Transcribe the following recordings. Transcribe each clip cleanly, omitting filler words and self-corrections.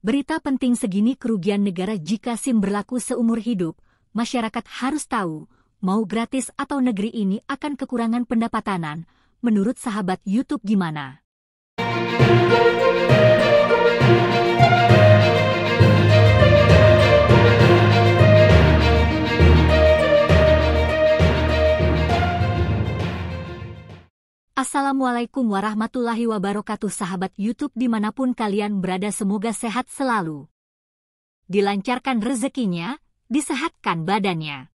Berita penting segini kerugian negara jika SIM berlaku seumur hidup. Masyarakat harus tahu, mau gratis atau negeri ini akan kekurangan pendapatanan. Menurut sahabat YouTube gimana? Assalamualaikum warahmatullahi wabarakatuh sahabat YouTube dimanapun kalian berada, semoga sehat selalu. Dilancarkan rezekinya, disehatkan badannya.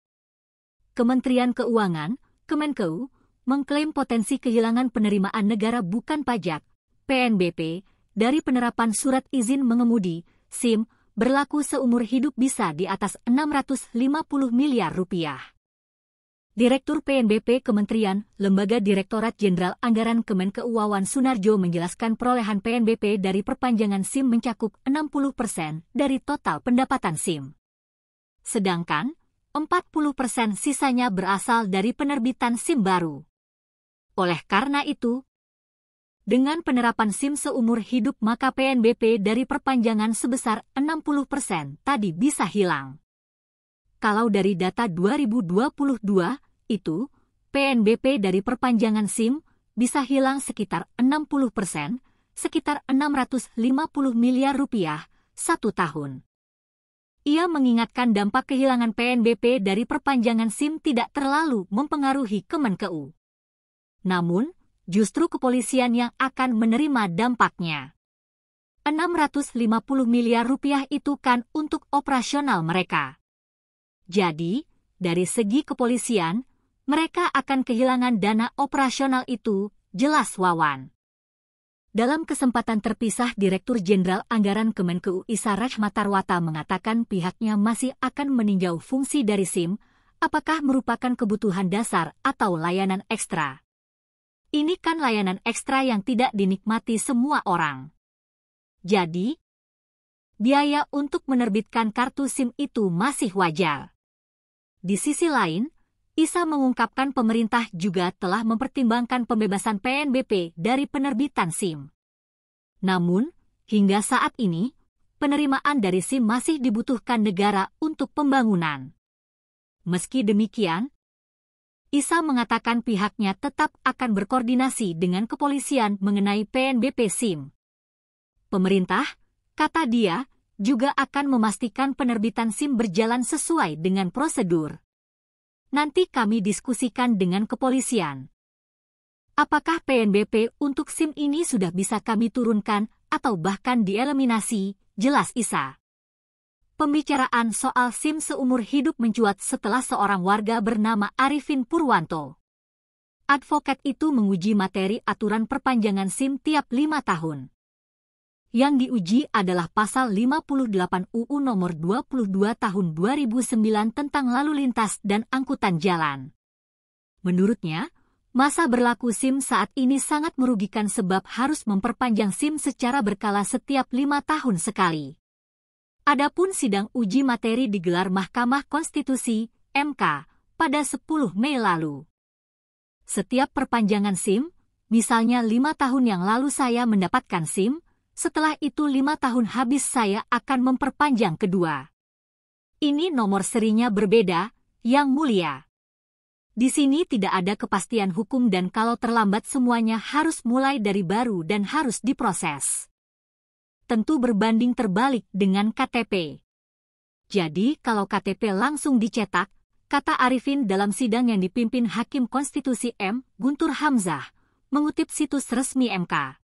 Kementerian Keuangan, Kemenkeu, mengklaim potensi kehilangan penerimaan negara bukan pajak, PNBP, dari penerapan surat izin mengemudi, SIM, berlaku seumur hidup bisa di atas 650 miliar rupiah. Direktur PNBP Kementerian, Lembaga Direktorat Jenderal Anggaran Kemenkeu Wawan Sunarjo menjelaskan perolehan PNBP dari perpanjangan SIM mencakup 60% dari total pendapatan SIM. Sedangkan, 40% sisanya berasal dari penerbitan SIM baru. Oleh karena itu, dengan penerapan SIM seumur hidup maka PNBP dari perpanjangan sebesar 60% tadi bisa hilang. Kalau dari data 2022, itu, PNBP dari perpanjangan SIM bisa hilang sekitar 60%, sekitar 650 miliar rupiah, 1 tahun. Ia mengingatkan dampak kehilangan PNBP dari perpanjangan SIM tidak terlalu mempengaruhi Kemenkeu. Namun, justru kepolisian yang akan menerima dampaknya. 650 miliar rupiah itu kan untuk operasional mereka. Jadi, dari segi kepolisian, mereka akan kehilangan dana operasional itu, jelas Wawan. Dalam kesempatan terpisah, Direktur Jenderal Anggaran Kemenkeu Isa Rachmatarwata mengatakan pihaknya masih akan meninjau fungsi dari SIM, apakah merupakan kebutuhan dasar atau layanan ekstra. Ini kan layanan ekstra yang tidak dinikmati semua orang. Jadi, biaya untuk menerbitkan kartu SIM itu masih wajar. Di sisi lain, Isa mengungkapkan pemerintah juga telah mempertimbangkan pembebasan PNBP dari penerbitan SIM. Namun, hingga saat ini, penerimaan dari SIM masih dibutuhkan negara untuk pembangunan. Meski demikian, Isa mengatakan pihaknya tetap akan berkoordinasi dengan kepolisian mengenai PNBP SIM. Pemerintah, kata dia, juga akan memastikan penerbitan SIM berjalan sesuai dengan prosedur. Nanti kami diskusikan dengan kepolisian. Apakah PNBP untuk SIM ini sudah bisa kami turunkan atau bahkan dieliminasi, jelas Isa. Pembicaraan soal SIM seumur hidup mencuat setelah seorang warga bernama Arifin Purwanto. Advokat itu menguji materi aturan perpanjangan SIM tiap 5 tahun. Yang diuji adalah pasal 58 UU nomor 22 tahun 2009 tentang lalu lintas dan angkutan jalan. Menurutnya, masa berlaku SIM saat ini sangat merugikan sebab harus memperpanjang SIM secara berkala setiap 5 tahun sekali. Adapun sidang uji materi digelar Mahkamah Konstitusi, MK, pada 10 Mei lalu. Setiap perpanjangan SIM, misalnya 5 tahun yang lalu saya mendapatkan SIM, setelah itu 5 tahun habis saya akan memperpanjang kedua. Ini nomor serinya berbeda, Yang Mulia. Di sini tidak ada kepastian hukum dan kalau terlambat semuanya harus mulai dari baru dan harus diproses. Tentu berbanding terbalik dengan KTP. Jadi kalau KTP langsung dicetak, kata Arifin dalam sidang yang dipimpin Hakim Konstitusi M. Guntur Hamzah, mengutip situs resmi MK.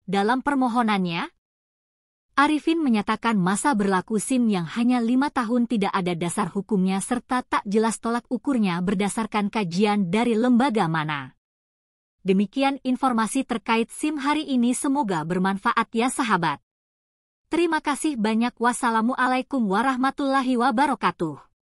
Dalam permohonannya, Arifin menyatakan masa berlaku SIM yang hanya 5 tahun tidak ada dasar hukumnya serta tak jelas tolak ukurnya berdasarkan kajian dari lembaga mana. Demikian informasi terkait SIM hari ini, semoga bermanfaat ya sahabat. Terima kasih banyak. Wassalamualaikum warahmatullahi wabarakatuh.